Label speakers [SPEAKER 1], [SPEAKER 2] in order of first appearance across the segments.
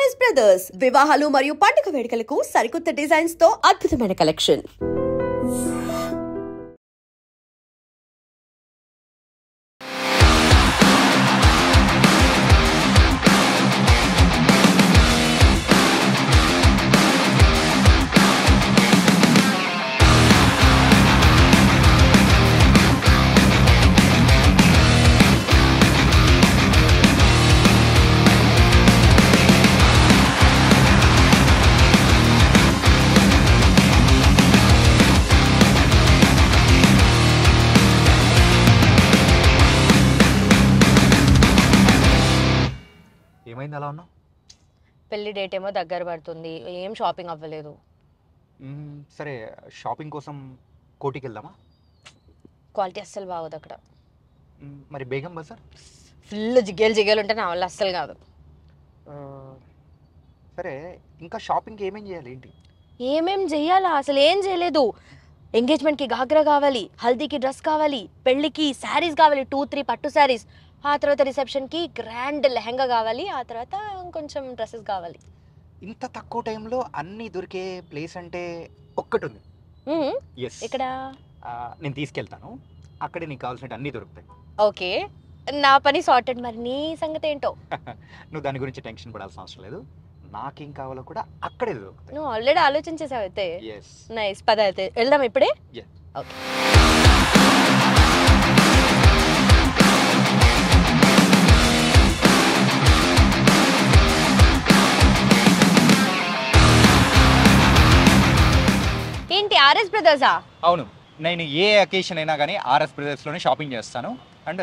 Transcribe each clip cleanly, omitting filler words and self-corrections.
[SPEAKER 1] RS brothers వివాహాలు మరియు పండుగ వేడుకలకు సరికొత్త డిజైన్స్ తో అద్భుతమైన కలెక్షన్.
[SPEAKER 2] ఏమైంది అలా ఉన్నావు?
[SPEAKER 3] పెళ్లి డేట్ ఏమో దగ్గర పడుతుంది, ఏం షాపింగ్ అవ్వలేదు.
[SPEAKER 2] సరే, షాపింగ్ కోసం కోటికి వెళ్దామా?
[SPEAKER 3] క్వాలిటీ అస్సలు బాగోదు అక్కడ.
[SPEAKER 2] మరి బేగం బజార్
[SPEAKER 3] ఫుల్ జిగేలు ఉంటే నా వల్ల అస్సలు కాదు.
[SPEAKER 2] సరే, ఇంకా షాపింగ్కి ఏమేం చేయాలి ఏంటి?
[SPEAKER 3] ఏమేం చెయ్యాలా? అసలు ఏం చేయలేదు. ఎంగేజ్మెంట్కి గాగ్రా కావాలి, హల్దీకి డ్రెస్ కావాలి, పెళ్లికి శారీస్ కావాలి, 2-3 పట్టు శారీస్, ఆ తర్వాత రిసెప్షన్కి గ్రాండ్ లెహంగా కావాలి, ఆ తర్వాత కొంచెం డ్రెస్సెస్ కావాలి.
[SPEAKER 2] ఇంత తక్కువ టైంలో అన్నీ దొరికే ప్లేస్ అంటే ఒక్కటి ఉంది. ఎస్,
[SPEAKER 3] ఇక్కడ
[SPEAKER 2] నేను తీసుకెళ్తాను. అక్కడే నీకు కావాల్సినట్టు అన్నీ దొరుకుతాయి.
[SPEAKER 3] ఓకే, నా పని సార్టెడ్. మరి నీ సంగతి ఏంటో?
[SPEAKER 2] నువ్వు దాని గురించి టెన్షన్ పడాల్సిన అవసరం లేదు. నాకేం కావాలో కూడా అక్కడే దొరుకుతాయి.
[SPEAKER 3] నువ్వు ఆల్రెడీ ఆలోచించేసావు అయితే.
[SPEAKER 2] Yes,
[SPEAKER 3] nice. పద అయితే వెళ్దాం ఇప్పుడే. ఓకే. ఏంటి ఆర్ఎస్ బ్రదర్సా?
[SPEAKER 2] అవును, నేను ఏ అకేషన్ అయినా కానీ ఆర్ఎస్ బ్రదర్స్లోనే షాపింగ్ చేస్తాను. అండ్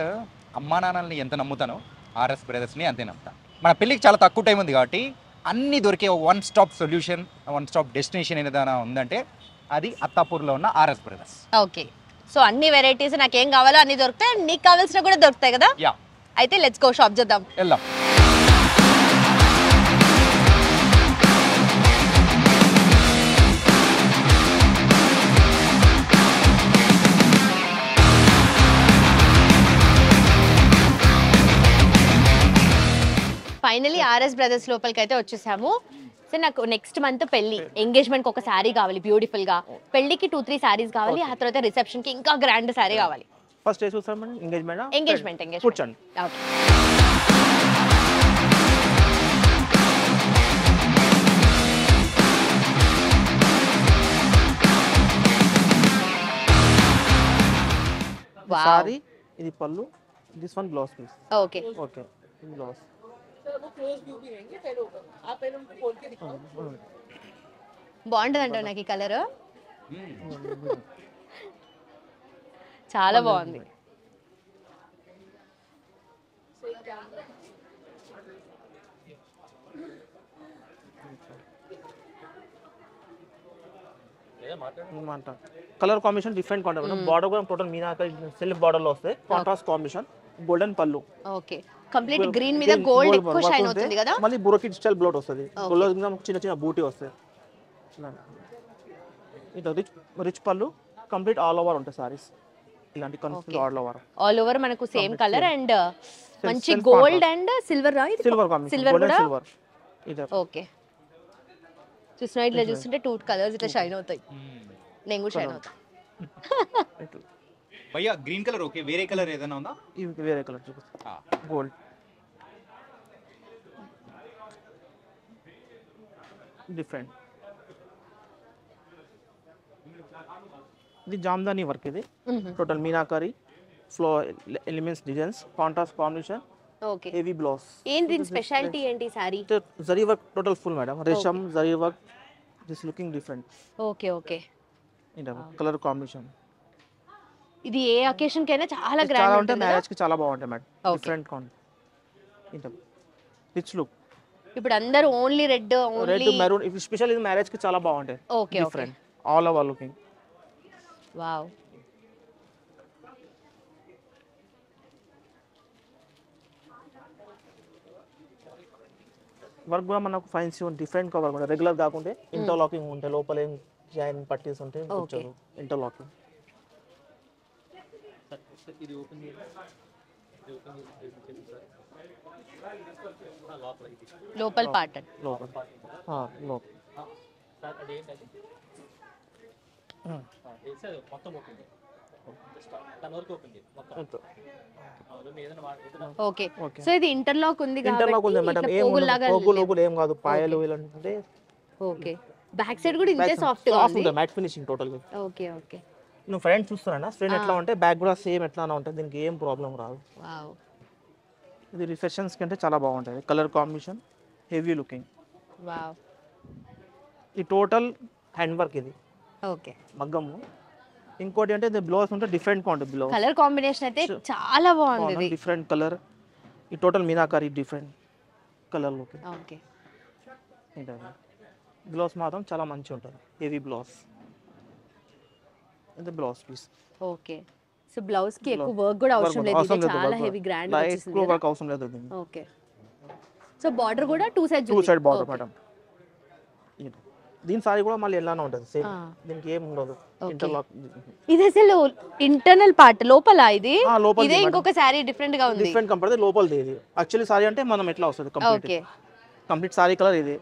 [SPEAKER 2] అమ్మా నాన్నల్ని ఎంత నమ్ముతానో ఆర్ఎస్ బ్రదర్స్ని అంతే నమ్ముతాను. మన పెళ్ళికి చాలా తక్కువ టైం ఉంది కాబట్టి అన్నీ దొరికే one stop solution, one stop destination ఏదైనా ఉందంటే అది అత్తాపూర్లో ఉన్న ఆర్ఎస్ బ్రదర్స్.
[SPEAKER 3] ఓకే, సో అన్ని వెరైటీస్ నాకేం కావాలో అన్ని దొరుకుతాయి, నీకు కావాల్సినవి కూడా దొరుకుతాయి కదా?
[SPEAKER 2] యా,
[SPEAKER 3] అయితే లెట్స్ గో, షాప్ చేద్దాం.
[SPEAKER 2] వెళ్దాం.
[SPEAKER 3] ఫైనలీ ఆర్ఎస్ బ్రదర్స్ లోపలికి అయితే వచ్చేసాము. సో నాకు నెక్స్ట్ మంత్ పెళ్లి, ఎంగేజ్మెంట్ కి ఒక శారీ కావాలి బ్యూటిఫుల్ గా, పెళ్లికి 2-3 శారీస్ కావాలి, ఆ తర్వాత రిసెప్షన్ కి ఇంకా గ్రాండ్ శారీ కావాలి.
[SPEAKER 4] ఫస్ట్ చూస్తాం ఎంగేజ్మెంట్.
[SPEAKER 3] కూర్చోండి. ఓకే.
[SPEAKER 4] సారీ, ఇది పళ్ళు, this one blouse piece.
[SPEAKER 3] Okay
[SPEAKER 4] okay, ఇది బ్లౌజ్.
[SPEAKER 3] బాగుంటుంది అంట నాకు ఈ కలర్, చాలా బాగుంది.
[SPEAKER 4] Colour combination different combination. Border కూడా టోటల్ మీనాకరి సెల్ఫ్ బార్డర్ లో వస్తాయి. కాంట్రాస్ట్ కాంబినేషన్, గోల్డెన్ పళ్ళు.
[SPEAKER 3] ఓకే, కంప్లీట్ గ్రీన్ మీద గోల్డ్ ఎక్కువ షైన్ అవుతుంది కదా.
[SPEAKER 4] మళ్ళీ బ్రోకెట్ స్టైల్ బ్లౌజ్ వస్తుంది. బ్లౌజ్ మీద చిన్న చిన్న బూటీ వస్తాయి. ఇది రిచ్ పళ్ళు, కంప్లీట్ ఆల్ ఓవర్ ఉంటాయి సారీస్. ఇలాంటి కన్సిస్టెంట్ ఆల్ ఓవర్
[SPEAKER 3] మనకు సేమ్ కలర్ అండ్ మంచి gold and silver
[SPEAKER 4] silver combination.
[SPEAKER 3] Silver కూడా
[SPEAKER 4] సిల్వర్ ఇది.
[SPEAKER 3] ఓకే, చూస్తున్నా ఇట్లా చూస్తుంటే 2 కలర్స్ ఇట్లా షైన్ అవుతాయి. నేను కూడా షైన్ అవుతా.
[SPEAKER 2] భయ్యా, గ్రీన్ కలర్ ఓకే, వేరే కలర్ ఏదైనా ఉందా?
[SPEAKER 4] ఇవి వేరే కలర్ చూపిస్తా. Gold, different. ఇది జామ్దాని వర్క్. ఇది total Meenakari flow elements, designs, contrast combination.
[SPEAKER 3] Okay,
[SPEAKER 4] heavy blouse.
[SPEAKER 3] ఏంటి దీని స్పెషాలిటీ ఏంటి? Sari
[SPEAKER 4] zari work total full madam. రేషం zari work. This looking different.
[SPEAKER 3] Okay okay,
[SPEAKER 4] colour combination.
[SPEAKER 3] ఇది ఏ అకేషన్ కైనా చాలా
[SPEAKER 4] చాలా
[SPEAKER 3] గ్రాండ్
[SPEAKER 4] ఉంటాయి.
[SPEAKER 3] ఉంటుంది.
[SPEAKER 4] మ్యారేజ్ కి చాలా బాగుంటాయి మేడం. Different rich look.
[SPEAKER 3] ఇప్పుడు అందరూ only red,
[SPEAKER 4] red maroon, special ఇది మ్యారేజ్ కి చాలా బాగుంటాయి.
[SPEAKER 3] Okay,
[SPEAKER 4] different all over looking.
[SPEAKER 3] Wow,
[SPEAKER 4] work కూడా మనకు ఫైన్స్ డిఫరెంట్ గా వర్క్ ఉంటాయి. రెగ్యులర్ కాకుండా ఇంటర్లాకింగ్ ఉంటాయి. లోపల ఏం జాయిన్ పట్టీస్ ఉంటాయి. ఇంటర్లాకింగ్. ఇది ఓపెన్
[SPEAKER 3] లోపల పార్ట్
[SPEAKER 4] లోపల లోపల
[SPEAKER 3] ఓకే. సో ఇది ఇంటర్లాక్ ఉంది
[SPEAKER 4] ఇంటర్లాక్ ఉంది మేడం,
[SPEAKER 3] కాబట్టి
[SPEAKER 4] ఏం
[SPEAKER 3] పోగుల్లాగా
[SPEAKER 4] పోగులు ఏం కాదు, పాయలు ఇలాంటి.
[SPEAKER 3] ఓకే. బ్యాక్ సైడ్ కూడా ఇంతే సాఫ్ట్ గా
[SPEAKER 4] సాఫ్ట్
[SPEAKER 3] ఉంది.
[SPEAKER 4] ఉంటుంది, matte finishing total.
[SPEAKER 3] Okay okay.
[SPEAKER 4] నువ్వు ఫ్రంట్ చూస్తున్నా స్క్రీన్ ఎట్లా ఉంటే బ్యాక్ కూడా సేమ్ ఎట్లానే ఉంటుంది, దీనికి ఏం ప్రాబ్లం రాదు.
[SPEAKER 3] వావ్.
[SPEAKER 4] ఇది రిఫ్రెషన్స్ కంటే చాలా బాగుంటుంది, colour combination heavy looking.
[SPEAKER 3] Wow.
[SPEAKER 4] ఈ టోటల్ హ్యాండ్ వర్క్ ఇది
[SPEAKER 3] ఓకే.
[SPEAKER 4] మగ్గము. ఇంకోటి అంటే ఇది బ్లౌజ్ ఉంటే డిఫరెంట్ గా ఉంటుంది, బ్లౌజ్
[SPEAKER 3] కలర్ కాంబినేషన్ అయితే చాలా బాగుంది ఇది.
[SPEAKER 4] Different colour. ఈ total Meenakari different colour looking.
[SPEAKER 3] Okay.
[SPEAKER 4] Blouse మాత్రం చాలా మంచిగా ఉంటుంది, హెవీ బ్లౌజ్. ఇది blouse piece.
[SPEAKER 3] Okay. So blouse కి ఎక్కువ వర్క్ కూడా అవసరం లేదు, ఇది చాలా హెవీ గ్రాండ్ వచ్చేసింది కదా.
[SPEAKER 4] వర్క్ అవసరం లేదు దీనికి.
[SPEAKER 3] ఓకే. సో బార్డర్ కూడా టూ
[SPEAKER 4] సైడ్ బార్డర్ మేడం. దీని సారీ కూడా మళ్ళీ ఎలానే ఉంటుంది సేమ్, దీనికి ఏం ఉండదు ఇంటర్లాక్.
[SPEAKER 3] ఇది అసలు ఇంటర్నల్ పార్ట్ లోపల ఇది
[SPEAKER 4] లోపల
[SPEAKER 3] ఇదే ఇంకొక సారీ డిఫరెంట్ గా ఉంది.
[SPEAKER 4] డిఫరెంట్ కంపేర్ లోపలది ఇది. యాక్చువల్లీ సారీ అంటే మనం ఎట్లా వస్తుంది కంప్లీట్ సారీ కలర్ ఇది.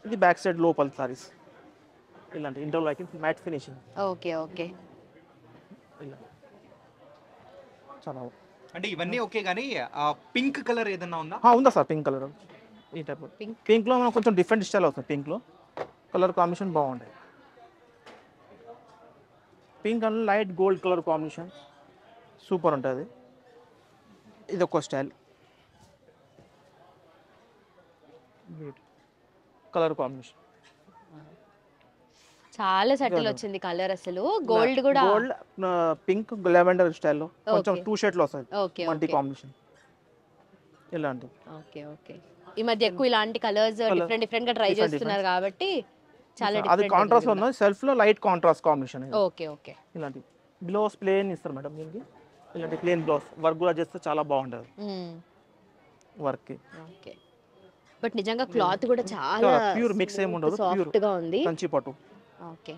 [SPEAKER 4] ఇది బ్యాక్ సైడ్ లోపల సారీస్ ఇలాంటి interlock matte finishing.
[SPEAKER 3] Okay okay.
[SPEAKER 4] ఇలా చాలా
[SPEAKER 2] అంటే ఇవన్నీ ఓకే, కానీ పింక్ కలర్ ఏదన్నా ఉందా?
[SPEAKER 4] ఉందా సార్ పింక్ కలర్? ఈ టైప్ పింక్ లో మనం కొంచెం డిఫరెంట్ స్టైల్ వస్తుంది, పింక్ లో కలర్ కాంబినేషన్ బాగుంటాయి. Pink and light gold colour combination super ఉంటుంది. ఇది ఒక స్టైల్ కలర్ కాంబినేషన్.
[SPEAKER 3] చాలా సటిల్ వచ్చింది కలర్, అసలు గోల్డ్ కూడా
[SPEAKER 4] గోల్డ్ పింక్ లెవెండర్ స్టైల్లో కొంచెం టూ షేడ్ లో వస్తుంది.
[SPEAKER 3] ఓకే
[SPEAKER 4] మల్టీ కాంబినేషన్ ఇలాంటి.
[SPEAKER 3] Okay okay. ఈ మధ్య ఎక్కువ ఇలాంటి కలర్స్ డిఫరెంట్ డిఫరెంట్ గా ట్రై చేస్తున్నారు కాబట్టి చాలా
[SPEAKER 4] అది కాంట్రాస్ట్ లో ఉన్నది, సెల్ఫ్ లో light contrast combination.
[SPEAKER 3] Okay okay.
[SPEAKER 4] ఇలాంటి బ్లౌజ్ ప్లేన్ ఇస్తారు మేడం దీనికి, ఇలాంటి ప్లేన్ బ్లౌజ్ వర్క్ కూడా చేస్తే చాలా బాగుంటుంది వర్క్.
[SPEAKER 3] ఓకే. బట్ నిజంగా క్లాత్ కూడా చాలా
[SPEAKER 4] ప్యూర్ మిక్స్ ఏమి ఉండదు, ప్యూర్
[SPEAKER 3] సాఫ్ట్ గా ఉంది.
[SPEAKER 4] కంచి పట్టు.
[SPEAKER 3] Okay.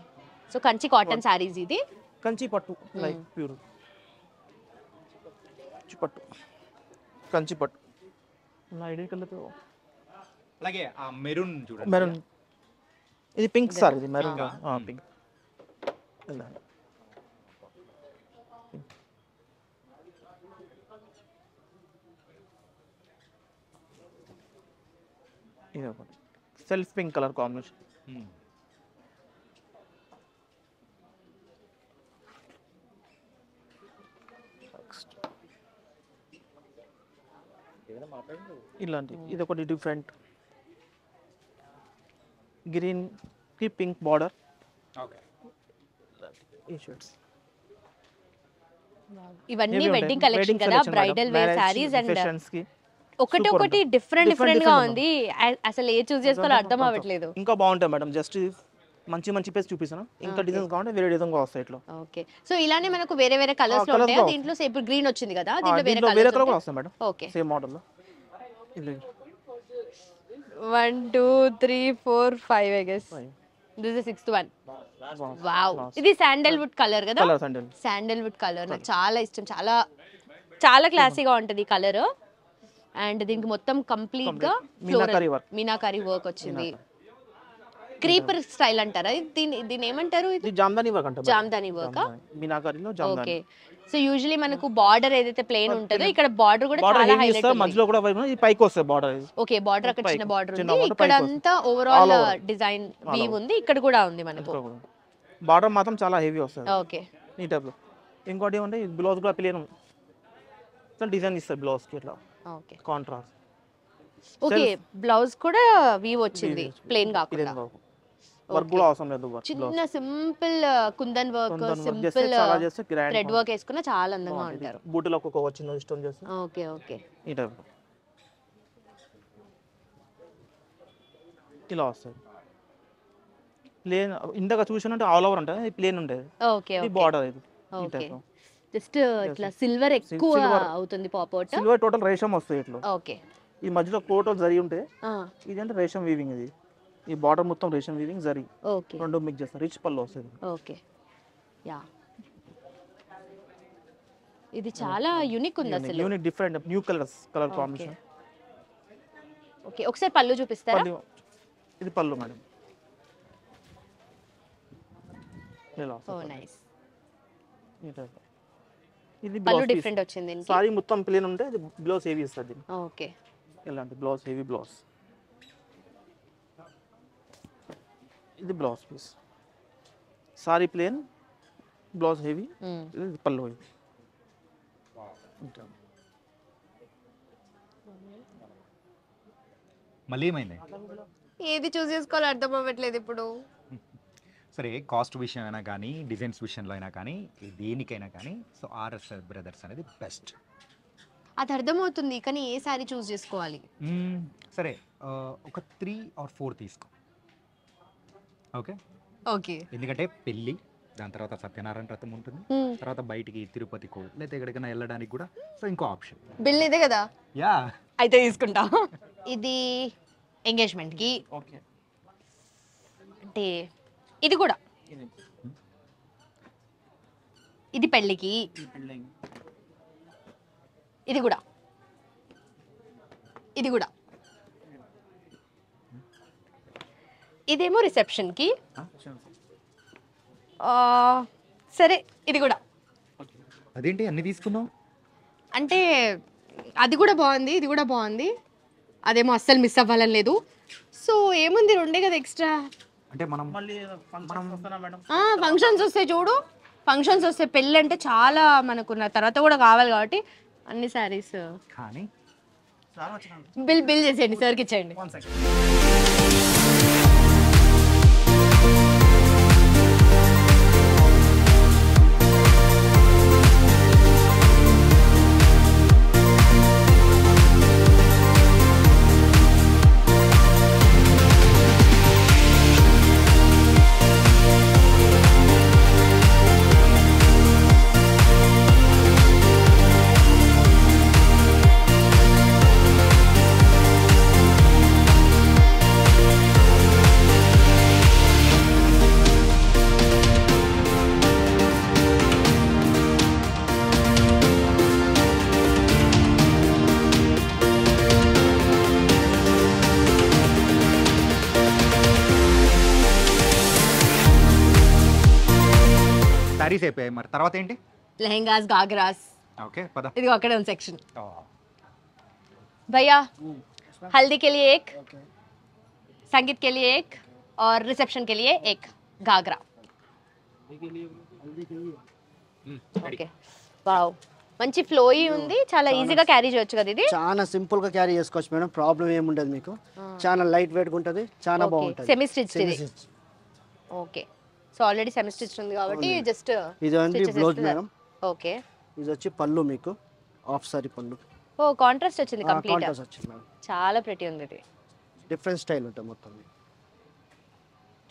[SPEAKER 3] So Kanchi cotton saris ఇది.
[SPEAKER 4] కంచి పట్టు లైక్ ప్యూర్ పట్టు, కంచి పట్టు. ఐడియా కలర్
[SPEAKER 2] అలాగే ఆ మెరూన్ చూడండి,
[SPEAKER 4] మెరూన్. ఇది పింక్ సార్, ఇది మెరూన్ పింక్. ఇది సెల్ఫ్ పింక్ కలర్ కాంబినేషన్. ఇలాంటి ఇది ఒకటి డిఫరెంట్ గ్రీన్ కి పింక్ బార్డర్.
[SPEAKER 2] ఓకే.
[SPEAKER 4] ఈ షర్ట్స్
[SPEAKER 3] ఇవన్నీ వెడ్డింగ్ కలెక్షన్ కదా, బ్రైడల్ వేర్ సారీస్ అండ్
[SPEAKER 4] కి
[SPEAKER 3] ఒకటి ఒకటి డిఫరెంట్ డిఫరెంట్ గా ఉంది. అసలు ఏ చూస్ చేసుకోవాలో అర్థం అవ్వట్లేదు.
[SPEAKER 4] ఇంకా బాగుంటాయి మేడం, జస్ట్ మంచి మంచి పేస్ చూపిస్తాను. ఇంకా డిజైన్స్ కావాలంటే వేరే డిజైన్ వస్తాయి ఇట్లా.
[SPEAKER 3] ఓకే. సో ఇలానే మనకు వేరే వేరే కలర్స్ లో ఉంటాయి. దీంట్లో ఇప్పుడు గ్రీన్ వచ్చింది కదా, దీంట్లో వేరే
[SPEAKER 4] వేరే కలర్
[SPEAKER 3] కలర్స్
[SPEAKER 4] కూడా వస్తాయి మేడం,
[SPEAKER 3] ఓకే.
[SPEAKER 4] సేమ్ మోడల్ లో.
[SPEAKER 3] 1 2 3 4 5 I guess. This is the 6th one. Wow. ఇది శాండల్వుడ్ కలర్ కదా,
[SPEAKER 4] కలర్
[SPEAKER 3] శాండల్వుడ్ కలర్ నాకు చాలా ఇష్టం, చాలా చాలా క్లాసీగా ఉంటుంది ఈ కలర్. అండ్ దీనికి మొత్తం కంప్లీట్ గా మీనాకారి వర్క్ వచ్చింది. క్రీపర్ స్టైల్ అంటారా దీని ఏమంటారు?
[SPEAKER 4] ఇది జామ్దాని వర్క్ అంటారు,
[SPEAKER 3] జామ్దాని వర్క్.
[SPEAKER 4] మీనాకారిలో జామ్దాని.
[SPEAKER 3] ఓకే. సో యూజువల్లీ మనకు బార్డర్ ఏదైతే ప్లేన్ ఉంటుందో ఇక్కడ బార్డర్ కూడా చాలా హైలైట్ ఉంది.
[SPEAKER 4] మధ్యలో కూడా ఈ పైకి వస్తుంది బార్డర్.
[SPEAKER 3] ఓకే. బార్డర్ అక్కడ చిన్న బార్డర్ ఉంది, ఇక్కడ అంతా ఓవరాల్ డిజైన్ వీవ్ ఉంది, ఇక్కడ కూడా ఉంది మనకు.
[SPEAKER 4] బార్డర్ మాత్రం చాలా హెవీ వస్తుంది.
[SPEAKER 3] ఓకే.
[SPEAKER 4] ఈ టైప్ లో ఇంకోటి ఏమంటే బ్లౌజ్ కూడా ప్లేన్ డిజైన్ ఇస్తారు బ్లౌజ్ కి ఇట్లా.
[SPEAKER 3] ఓకే.
[SPEAKER 4] కాంట్రాస్ట్.
[SPEAKER 3] ఓకే. బ్లౌజ్ కూడా వీవ్ వచ్చింది, ప్లేన్ కాకుండా.
[SPEAKER 4] వర్క్ కూడా అవసరం లేదు,
[SPEAKER 3] చిన్న simple kundan work, simple thread work వేసుకున్నా చాలా అందంగా ఉంటారు.
[SPEAKER 4] బూటీలో ఒక చిన్న స్టోన్ చేస్తే.
[SPEAKER 3] Okay okay.
[SPEAKER 4] ఈ టైప్ ఇలా వస్తుంది. ప్లేన్ ఇందాక చూసినట్టు ఆల్ ఓవర్ ఉంటుంది, ఇది ప్లేన్ ఉంటుంది.
[SPEAKER 3] ఓకే.
[SPEAKER 4] ఇది బార్డర్. ఇది ఈ
[SPEAKER 3] ఓకే.
[SPEAKER 4] టైప్
[SPEAKER 3] జస్ట్ ఇట్లా సిల్వర్ ఎక్కువ అవుతుంది పాప్ అవుట్.
[SPEAKER 4] సిల్వర్ టోటల్ రేషం వస్తుంది ఇట్లా.
[SPEAKER 3] ఓకే.
[SPEAKER 4] ఈ మధ్యలో టోటల్ జరీ ఉంటే ఇది అంటే రేషం వీవింగ్. ఇది ఈ బార్డర్ మొత్తం రేషం వీవింగ్ జరీ,
[SPEAKER 3] ఓకే.
[SPEAKER 4] రెండు మిక్స్ చేస్తారు, రిచ్ పళ్ళు వస్తుంది.
[SPEAKER 3] ఓకే. యా, ఇది చాలా యూనిక్ ఉంది అసలు.
[SPEAKER 4] Unique different new colour combination.
[SPEAKER 3] Okay, ఒకసారి పళ్ళు చూపిస్తారా?
[SPEAKER 4] పళ్ళు ఇది పళ్ళు మేడం. ఇలా
[SPEAKER 3] ఓ
[SPEAKER 4] వస్తుంది.
[SPEAKER 3] నైస్.
[SPEAKER 4] ఈ type. ఇది
[SPEAKER 3] పళ్ళు
[SPEAKER 4] బ్లౌజ్
[SPEAKER 3] డిఫరెంట్ వచ్చింది దీనికి.
[SPEAKER 4] సారీ మొత్తం ప్లేన్ ఉంటే ఇది బ్లౌజ్ హెవీ ఇస్తుంది.
[SPEAKER 3] ఓకే,
[SPEAKER 4] ఇలాంటి బ్లౌజ్ హెవీ బ్లౌజ్. ఇది blouse piece. Sari plain, blouse heavy, ఇది పళ్ళు ఇది.
[SPEAKER 2] మళ్ళీ ఏమైంది?
[SPEAKER 3] ఏది చూస్ చేసుకోవాలో అర్థం అవ్వట్లేదు ఇప్పుడు.
[SPEAKER 2] సరే, కాస్ట్ విషయం అయినా కానీ, డిజైన్స్ విషయంలో అయినా కానీ, దేనికైనా కానీ, సో ఆర్ఎస్ బ్రదర్స్ అనేది బెస్ట్.
[SPEAKER 3] అది అర్థమవుతుంది, కానీ ఏ సారీ చూస్ చేసుకోవాలి?
[SPEAKER 2] సరే, ఒక 3 or 4 తీసుకో. ఓకే
[SPEAKER 3] ఓకే,
[SPEAKER 2] ఎందుకంటే పెళ్ళి, దాని తర్వాత సత్యనారాయణ వ్రతం ఉంటుంది, తర్వాత బయటికి తిరుపతికో లేదా ఎక్కడికైనా వెళ్ళడానికి కూడా, సో ఇంకో ఆప్షన్.
[SPEAKER 3] బిల్ ఇదే కదా?
[SPEAKER 2] యా,
[SPEAKER 3] అయితే తీసుకుంటా. ఇది ఎంగేజ్మెంట్కి,
[SPEAKER 4] ఓకే.
[SPEAKER 3] అంటే ఇది కూడా, ఇది పెళ్ళికి, ఇది కూడా, ఇది కూడా, ఇదేమో రిసెప్షన్కి. సరే, ఇది కూడా.
[SPEAKER 2] అదేంటి అన్ని తీసుకున్నావు?
[SPEAKER 3] అంటే అది కూడా బాగుంది, ఇది కూడా బాగుంది, అదేమో అస్సలు మిస్ అవ్వాలని లేదు. సో ఏముంది, రెండే కదా ఎక్స్ట్రా.
[SPEAKER 2] అంటే మనం
[SPEAKER 4] మళ్ళీ ఫంక్షన్ వస్తానా మేడం?
[SPEAKER 3] ఫంక్షన్స్ వస్తే చూడు, ఫంక్షన్స్ వస్తే పెళ్ళి అంటే చాలా మనకున్న తర్వాత కూడా కావాలి కాబట్టి అన్ని శారీస్.
[SPEAKER 2] కానీ
[SPEAKER 4] చాలా వచ్చిన
[SPEAKER 3] బిల్ చేసేయండి, సార్కి ఇచ్చేయండి.
[SPEAKER 4] 1 second.
[SPEAKER 2] శారీస్ అయిపోయాయి, మరి తర్వాత ఏంటి?
[SPEAKER 3] లెహెంగాస్, గాగ్రాస్.
[SPEAKER 2] ఓకే పద.
[SPEAKER 3] ఇది అక్కడే ఉంది సెక్షన్. भैया हल्दी के लिए एक, संगीत के लिए एक, और रिसेप्शन के लिए एक घाघरा. ఓకే, వావ్, మంచి ఫ్లోయి ఉంది, చాలా ఈజీగా క్యారీ చేయొచ్చు కదా ఇది.
[SPEAKER 5] చాలా సింపుల్ గా క్యారీ చేసుకోవచ్చు మేడం, ప్రాబ్లం ఏమి ఉండదు మీకు. చాలా లైట్ వెయిట్ ఉంటుంది, చాలా బాగుంటుంది.
[SPEAKER 3] సెమీ స్టిచ్ ఇది. Okay, so already semi stitch ఉంది కాబట్టి జస్ట్
[SPEAKER 5] ఇది ఉంది బ్లౌజ్ మేడం.
[SPEAKER 3] ఓకే,
[SPEAKER 5] ఇది వచ్చి పళ్ళు మీకు, హాఫ్ సారీ పళ్ళు.
[SPEAKER 3] ఓ కాంట్రాస్ట్ వచ్చింది కంప్లీట్.
[SPEAKER 5] కాంట్రాస్ట్ వచ్చింది మేడం,
[SPEAKER 3] చాలా ప్రిటీ ఉంది ఇది.
[SPEAKER 5] డిఫరెంట్ స్టైల్ ఉంటుంది మొత్తం,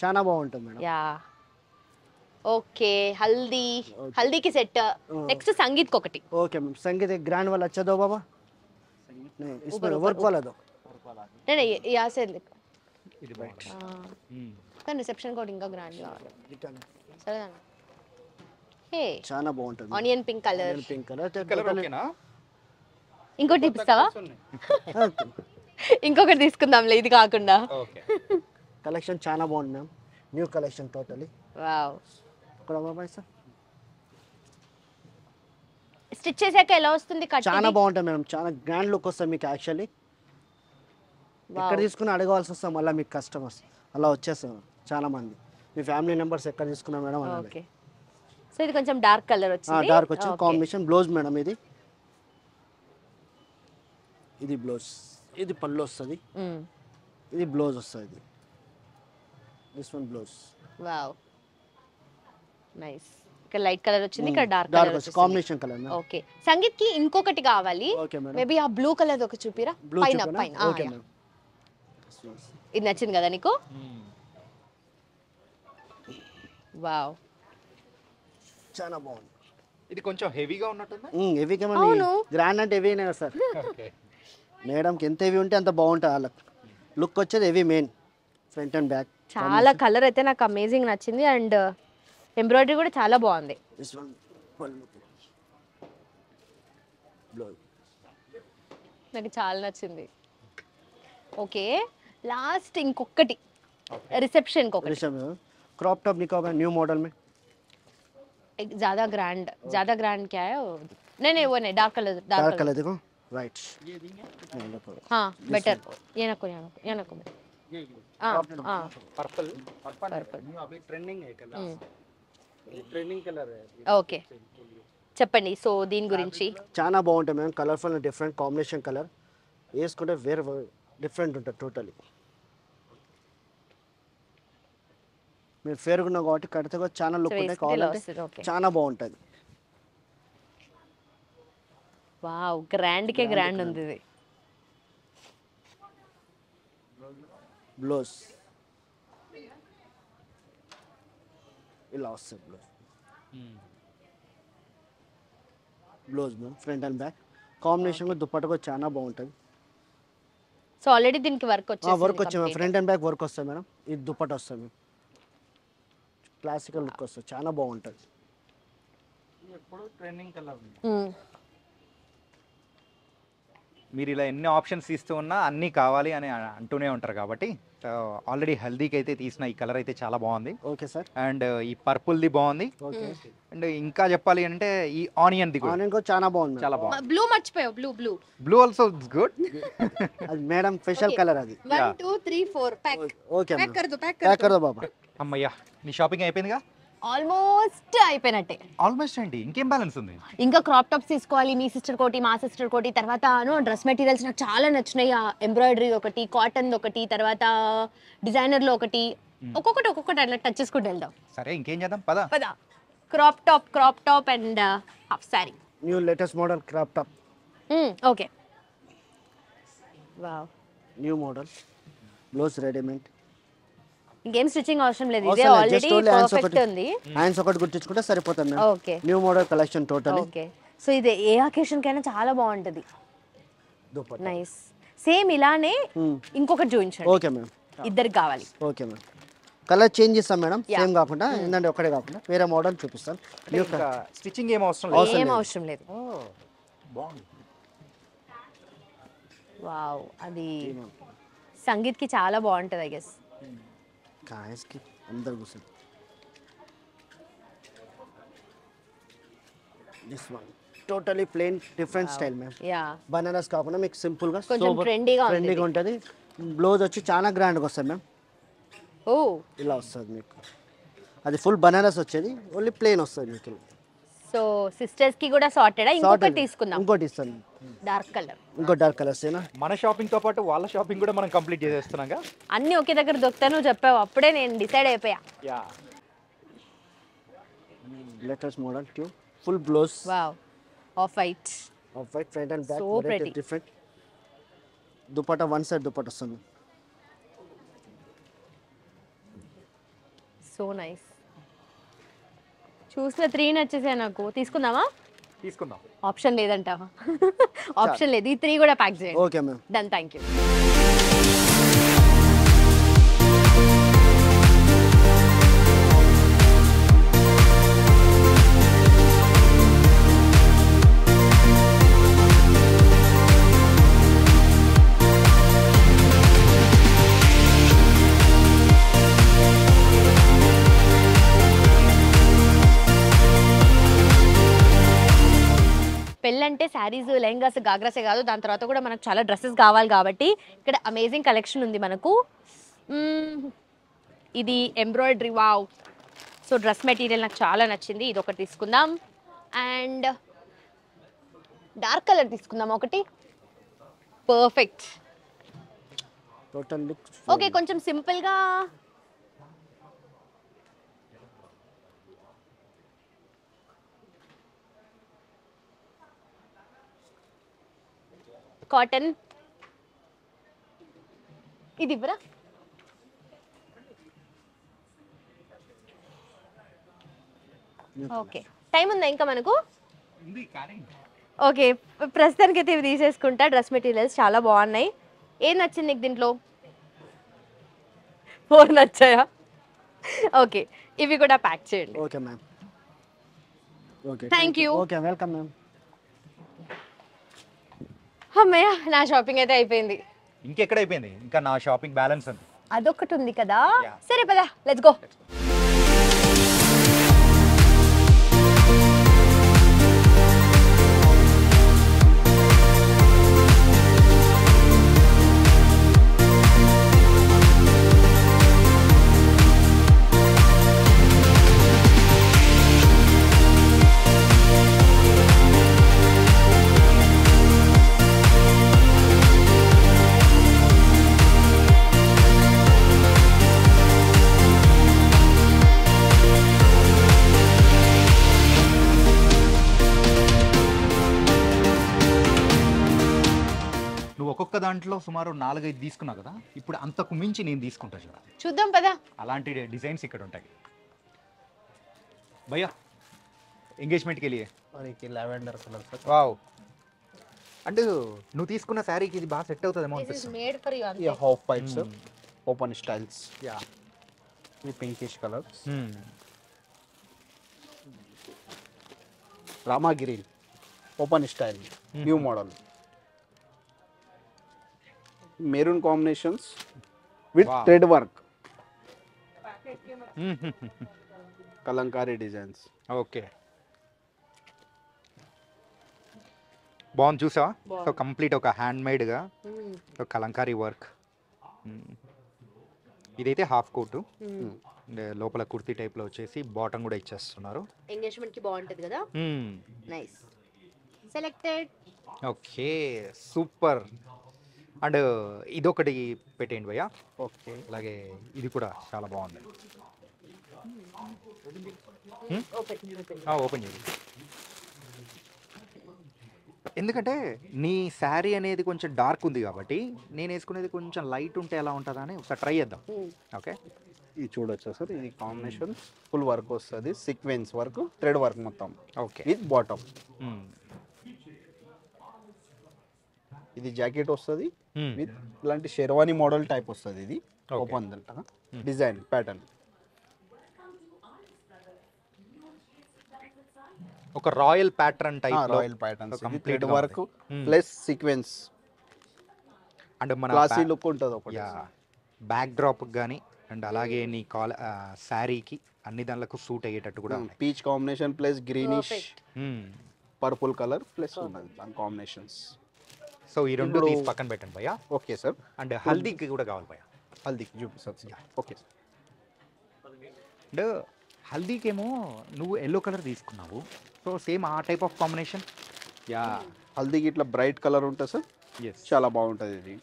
[SPEAKER 5] చాలా బాగుంటుంది మేడం.
[SPEAKER 3] యా, ఓకే, హల్దీకి సెట్. నెక్స్ట్ సంగీత్ ఒకటి.
[SPEAKER 5] ఓకే मैम, संगीत एक ग्रैंड वाला अच्छा दो बाबा. नहीं इसमें वर्क वाला दो.
[SPEAKER 3] नहीं नहीं, यहाँ से
[SPEAKER 2] ఇది బయట.
[SPEAKER 3] కానీ రిసెప్షన్ కూడా ఇంకా గ్రాండ్ కావాలి. సరేనా? హే,
[SPEAKER 5] చాలా బాగుంటుంది.
[SPEAKER 3] Onion pink colour.
[SPEAKER 5] Pink colour
[SPEAKER 2] colour ఓకేనా?
[SPEAKER 3] ఇంకోటి ఇప్పిస్తావా? ఇంకొకటి తీసుకుందాంలే, ఇది కాకుండా.
[SPEAKER 2] ఓకే,
[SPEAKER 5] కలెక్షన్ చాలా బాగుంది ma'am, new collection totally.
[SPEAKER 3] Wow,
[SPEAKER 5] ఇక్కడ బాబాయ్ సార్
[SPEAKER 3] స్టిచ్ చేసాక ఎలా వస్తుంది కట్?
[SPEAKER 5] చాలా బాగుంటుంది మేడం, చాలా గ్రాండ్ లుక్ వస్తుంది మీకు. యాక్చువల్లీ ఎక్కడ తీసుకుని అడగవలసి వస్తాం మళ్ళీ మీకు కస్టమర్స్, అలా వచ్చేస్తాం చాలా మంది. మీ ఫ్యామిలీ మెంబర్స్ ఎక్కడ తీసుకున్నా మేడం అని.
[SPEAKER 3] ఓకే, సో ఇది కొంచెం డార్క్ కలర్ వచ్చింది.
[SPEAKER 5] డార్క్ వచ్చింది కాంబినేషన్. బ్లౌజ్ మేడం ఇది, ఇది బ్లౌజ్, ఇది పళ్ళు వస్తుంది, ఇది బ్లౌజ్ వస్తుంది. This one blouse.
[SPEAKER 3] Wow, nice. ఇక్కడ లైట్ కలర్ వచ్చింది, ఇక్కడ డార్క్
[SPEAKER 5] డార్క్
[SPEAKER 3] కలర్
[SPEAKER 5] వచ్చి combination colour madam.
[SPEAKER 3] Okay, sangeet కి ఇంకొకటి కావాలి.
[SPEAKER 5] ఓకే మేడం,
[SPEAKER 3] మేబీ ఆ బ్లూ కలర్ ఒక చూపిరా.
[SPEAKER 5] బ్లూ
[SPEAKER 3] పైన
[SPEAKER 5] చూపనా?
[SPEAKER 3] పైన.
[SPEAKER 5] ఓకే మేడం,
[SPEAKER 3] ఇది నచ్చింది కదా నీకు? వావ్,
[SPEAKER 5] చాలా బాగుంది.
[SPEAKER 2] ఇది కొంచెం హెవీగా ఉన్నట్టుంది.
[SPEAKER 5] హెవీగా
[SPEAKER 3] అవును.
[SPEAKER 5] గ్రాండ్ అంటే హెవీనే కదా సార్.
[SPEAKER 2] ఓకే,
[SPEAKER 5] మేడంకి ఎంత హెవీ ఉంటే అంత బాగుంటుంది వాళ్ళకి. లుక్ వచ్చేది heavy main, front and back.
[SPEAKER 3] చాలా కలర్ అయితే నాకు అమేజింగ్ నచ్చింది, అండ్ ఎంబ్రాయిడరీ కూడా చాలా బాగుంది.
[SPEAKER 5] దిస్ వన్ పళ్ళు, బ్లౌజ్.
[SPEAKER 3] నాకు చాలా నచ్చింది. ఓకే లాస్ట్ ఇంకొకటి రిసెప్షన్ ఒకటి
[SPEAKER 5] ऋषभ क्रॉप टॉप निकाल न्यू मॉडल में
[SPEAKER 3] ज्यादा ग्रैंड क्या है नहीं नहीं वो नहीं डार्क
[SPEAKER 5] डार्क
[SPEAKER 3] कलर
[SPEAKER 5] कलर देखो राइट
[SPEAKER 3] हाँ बेटर ये नको हाँ हाँ
[SPEAKER 2] పర్పుల్
[SPEAKER 5] अभी ट्रेंडिंग है कलर ट्रेंडिंग कलर है
[SPEAKER 3] ఓకే చెప్పండి సో దీని గురించి
[SPEAKER 5] చాలా బాగుంటాయి ma'am colourful and different combination colour వేసుకుంటే వేరే డిఫరెంట్ ఉంటుంది టోటలీ మీరు ఫేర్గా ఉన్నావు కాబట్టి కడితే కూడా చాలా లుక్ ఉంటాయి కావాలంటే
[SPEAKER 3] ఓకే
[SPEAKER 5] చాలా బాగుంటుంది
[SPEAKER 3] వావ్ గ్రాండ్ కే గ్రాండ్ ఉంది ఇది
[SPEAKER 5] బ్లౌజ్ ఇలా వస్తుంది blouse ma'am front and back combination కూడా దుప్పట కూడా చాలా బాగుంటుంది
[SPEAKER 3] సో ఆల్రెడీ దీనికి వర్క్ వచ్చేసింది
[SPEAKER 5] వర్క్ వచ్చే ma'am front and back work వస్తుంది మేడం ఇది దుప్పట వస్తుంది మ్యామ్ క్లాసికల్ లుక్ వస్తుంది చాలా బాగుంటుంది
[SPEAKER 2] ఎప్పుడు ట్రెండింగ్ కలర్
[SPEAKER 3] మ్మ్.
[SPEAKER 2] మీరు ఇలా ఎన్ని ఆప్షన్స్ ఇస్తూ ఉన్నా అన్నీ కావాలి అని అంటూనే ఉంటారు కాబట్టి ఆల్రెడీ హల్దీకి అయితే తీసిన ఈ కలర్ అయితే చాలా బాగుంది
[SPEAKER 5] ఓకే సార్
[SPEAKER 2] అండ్ ఈ పర్పుల్ది బాగుంది
[SPEAKER 5] ఓకే
[SPEAKER 2] అండ్ ఇంకా చెప్పాలి అంటే ఈ ఆనియన్ది కూడా
[SPEAKER 5] ఆనియన్ కూడా చాలా బాగుంది
[SPEAKER 2] చాలా బాగుంది
[SPEAKER 3] బ్లూ మర్చిపోయావు బ్లూ
[SPEAKER 2] బ్లూ ఆల్సో గుడ్
[SPEAKER 5] అది మేడం స్పెషల్ కలర్ అది
[SPEAKER 3] 1 2 3 4 पैक
[SPEAKER 5] ఓకే
[SPEAKER 3] पैक कर दो
[SPEAKER 5] ప్యాక్ कर दो బాబా
[SPEAKER 2] అమ్మయ్యా నీ షాపింగ్ అయిపోయిందిగా
[SPEAKER 3] ఆల్మోస్ట్ అయిపోయినట్టే
[SPEAKER 2] ఆల్మోస్ట్ ఏంటి ఇంకేం బ్యాలెన్స్ ఉంది
[SPEAKER 3] ఇంకా క్రాప్ టాప్స్ తీసుకోవాలి మీ సిస్టర్ కోటి మా సిస్టర్ కోటి తర్వాత డ్రెస్ మెటీరియల్స్ నాకు చాలా నచ్చినాయి ఎంబ్రాయిడరీ ఒకటి కాటన్ ఒకటి తర్వాత డిజైనర్ లో ఒకటి ఒక్కొక్కటి అట్లా టచ్ చేసుకుంటూ వెళ్దాం
[SPEAKER 2] సరే ఇంకేం చేద్దాం పద
[SPEAKER 3] పదా crop top and half sorry
[SPEAKER 5] new latest model crop top
[SPEAKER 3] okay wow
[SPEAKER 5] new model blouse readymade
[SPEAKER 3] ఇంకేం స్టిచ్చింగ్ అవసరం లేదు ఇదే ఆల్రెడీ పర్ఫెక్ట్ ఉంది
[SPEAKER 5] హ్యాండ్స్ ఒకటి గుర్తించుకుంటే సరిపోతుంది madam
[SPEAKER 3] okay
[SPEAKER 5] new model collection total
[SPEAKER 3] okay so ఇది ఏ అకేషన్ కైనా చాలా బాగుంటది
[SPEAKER 5] దుపట్టా
[SPEAKER 3] నైస్ సేమ్ ఇలానే ఇంకొకటి చూపించండి
[SPEAKER 5] ఓకే మ్యామ్
[SPEAKER 3] ఇద్దరికి కావాలి
[SPEAKER 5] ఓకే మ్యామ్ కలర్ చేంజ్ చేస్తాం మేడం సేమ్ కాకుండా ఏంటంటే ఒకటే కాకుండా వేరే మోడల్ చూపిస్తాను న్యూ
[SPEAKER 2] స్టిచ్చింగ్ ఏం అవసరం లేదు
[SPEAKER 3] ఏం అవసరం లేదు
[SPEAKER 2] బాగుంది
[SPEAKER 3] వావ్ అది సంగీత్ కి చాలా బాగుంటది ఐ గెస్
[SPEAKER 5] కాయస్కి అందరు కూర్చొని this one totally plain different style ma'am
[SPEAKER 3] yeah
[SPEAKER 5] Banaras కాకుండా మీకు సింపుల్ గా
[SPEAKER 3] కొంచెం ట్రెండీగా ఉంది
[SPEAKER 5] ట్రెండీగా ఉంటుంది బ్లౌజ్ వచ్చి చాలా గ్రాండ్గా వస్తుంది మ్యామ్
[SPEAKER 3] ఓ
[SPEAKER 5] ఇలా వస్తుంది మీకు అది ఫుల్ బనారస్ వచ్చేది ఓన్లీ ప్లెయిన్ వస్తుంది మీకు
[SPEAKER 3] సో సిస్టర్స్ కి కూడా సార్టెడ్ ఇంకొకటి తీసుకుందాం
[SPEAKER 5] ఇంకోటి ఇస్తాను
[SPEAKER 3] డార్క్ కలర్
[SPEAKER 5] ఇంకో డార్క్ కలర్స్ ఏనా
[SPEAKER 2] మన షాపింగ్ తో పాటు వాళ్ళ షాపింగ్ కూడా మనం కంప్లీట్ చేసేస్తున్నాగా
[SPEAKER 3] అన్ని ఒకే దగ్గర దొరుకుతాను చెప్పావు అప్పుడే నేను డిసైడ్ అయిపోయా
[SPEAKER 2] యా
[SPEAKER 5] లేటెస్ట్ మోడల్ ట్యూ full blouse
[SPEAKER 3] wow off white
[SPEAKER 5] off white front and back
[SPEAKER 3] So pretty.
[SPEAKER 5] Different dupatta one side dupatta వస్తుంది
[SPEAKER 3] సో నైస్ చూసిన 3 నచ్చేసాయి నాకు తీసుకుందామా
[SPEAKER 2] తీసుకుందాం
[SPEAKER 3] ఆప్షన్ లేదంటావా ఆప్షన్ లేదు ఈ 3 కూడా ప్యాక్ చేయండి
[SPEAKER 5] okay ma'am
[SPEAKER 3] done thank you పెళ్ళంటే శారీస్ లెహంగాస్ గాగ్రాసే కాదు దాని తర్వాత కూడా మనకు చాలా డ్రెస్సెస్ కావాలి కాబట్టి ఇక్కడ అమేజింగ్ కలెక్షన్ ఉంది మనకు ఇది embroidery wow so dress material నాకు చాలా నచ్చింది ఇది ఒకటి తీసుకుందాం అండ్ డార్క్ కలర్ తీసుకుందాం ఒకటి పర్ఫెక్ట్
[SPEAKER 5] టోటల్ లుక్
[SPEAKER 3] ఓకే కొంచెం సింపుల్గా కాటన్ ఇది ఇవ్వరా ఓకే టైం ఉందా ఇంకా మనకు ఓకే ప్రస్తుతానికి అయితే ఇవి తీసేసుకుంటా డ్రెస్ మెటీరియల్స్ చాలా బాగున్నాయి ఏం నచ్చింది నీకు దీంట్లో 4 నచ్చాయా ఓకే ఇవి కూడా ప్యాక్ చేయండి
[SPEAKER 5] okay ma'am okay
[SPEAKER 3] thank you
[SPEAKER 5] okay welcome ma'am
[SPEAKER 3] అమ్మయ్య నా షాపింగ్ అయితే అయిపోయింది
[SPEAKER 2] ఇంకెక్కడ అయిపోయింది, ఇంకా నా షాపింగ్ బ్యాలెన్స్ ఉంది.
[SPEAKER 3] అదొకటి ఉంది కదా.
[SPEAKER 2] Yeah.
[SPEAKER 3] సరే పదా, లెట్స్ గో.
[SPEAKER 2] నువ్వు ఒక్కొక్క దాంట్లో సుమారు 4-5 తీసుకున్నావు కదా, ఇప్పుడు అంతకు మించి నేను తీసుకుంటా చూడ.
[SPEAKER 3] చూద్దాం పదా.
[SPEAKER 2] అలాంటి డిజైన్స్ ఇక్కడ ఉంటాయి భయ్యా. ఎంగేజ్మెంట్కి వెళ్ళి
[SPEAKER 5] మనకి లావెండర్ కలర్ సార్.
[SPEAKER 2] వావ్, అంటే నువ్వు తీసుకున్న శారీకి ఇది బాగా సెట్ అవుతుందేమో అనిపిస్తుంది.
[SPEAKER 3] Made for you.
[SPEAKER 5] ఈ half white sir, open styles.
[SPEAKER 2] Yeah,
[SPEAKER 5] ఇది pinkish colour.
[SPEAKER 2] Hmm.
[SPEAKER 5] Rama green, open style, new model. Maroon combinations with
[SPEAKER 2] Wow.
[SPEAKER 5] Thread work,
[SPEAKER 2] Hmm.
[SPEAKER 5] Kalamkari designs.
[SPEAKER 2] Okay, బాగుంది చూసావా.
[SPEAKER 3] బాగుంది.
[SPEAKER 2] సో కంప్లీట్ ఒక హ్యాండ్ మేడ్గా ఒక కలంకారీ వర్క్. ఇదైతే హాఫ్ కోటు, లోపల కుర్తీ టైప్లో వచ్చేసి బాటమ్ కూడా ఇచ్చేస్తున్నారు.
[SPEAKER 3] ఎంగేజ్మెంట్ కి బాగుంటది కదా. Nice. Selected.
[SPEAKER 2] Okay, super. And ఇదొకటి పెట్టేయండి భయ్యా.
[SPEAKER 5] ఓకే,
[SPEAKER 2] అలాగే ఇది కూడా చాలా బాగుంది. ఓపెన్ చేయండి, ఎందుకంటే నీ శారీ అనేది కొంచెం డార్క్ ఉంది కాబట్టి నేను వేసుకునేది కొంచెం లైట్ ఉంటే ఎలా ఉంటుందా అని ఒకసారి ట్రై చేద్దాం. ఓకే,
[SPEAKER 5] ఇది చూడొచ్చా సార్. ఇది కాంబినేషన్ ఫుల్ వర్క్ వస్తుంది, సీక్వెన్స్ వర్క్, థ్రెడ్ వర్క్ మొత్తం
[SPEAKER 2] ఓకే.
[SPEAKER 5] With bottom. ఇది జాకెట్ వస్తుంది విత్ ఇలాంటి షెర్వానీ మోడల్ టైప్ వస్తుంది. ఇది
[SPEAKER 2] Okay.
[SPEAKER 5] Open design pattern.
[SPEAKER 2] ఒక royal pattern type
[SPEAKER 5] royal patterns,
[SPEAKER 2] complete
[SPEAKER 5] thread
[SPEAKER 2] గా
[SPEAKER 5] వర్క్
[SPEAKER 2] ఉంది.
[SPEAKER 5] ప్లస్ సీక్వెన్స్,
[SPEAKER 2] అండ్ మన
[SPEAKER 5] క్లాసీ లుక్ ఉంటుంది ఒకటి.
[SPEAKER 2] బ్యాక్ డ్రాప్ కానీ అండ్ అలాగే నీ శారీకి అన్ని దానిలకు సూట్ అయ్యేటట్టు కూడా ఉన్నాయి.
[SPEAKER 5] Peach combination plus greenish
[SPEAKER 2] Hmm.
[SPEAKER 5] Purple colour plus ఉన్నది దాని కాంబినేషన్స్.
[SPEAKER 2] సో ఈ రెండు
[SPEAKER 5] ఇప్పుడు-
[SPEAKER 2] తీసి పక్కన పెట్టండి భయ్యా.
[SPEAKER 5] Okay sir.
[SPEAKER 2] అండ్ హల్దీకి కూడా కావాలి భయ్యా.
[SPEAKER 5] హల్దీకి చూపిస్తారు సార్. Okay sir.
[SPEAKER 2] అండ్ హల్దీకేమో నువ్వు ఎల్లో కలర్ తీసుకున్నావు, సో సేమ్ ఆ టైప్ ఆఫ్ కాంబినేషన్. యా,
[SPEAKER 5] హల్దీకి ఇట్లా బ్రైట్ కలర్ ఉంటుంది సార్,
[SPEAKER 2] ఎస్.
[SPEAKER 5] చాలా బాగుంటుంది. ఇది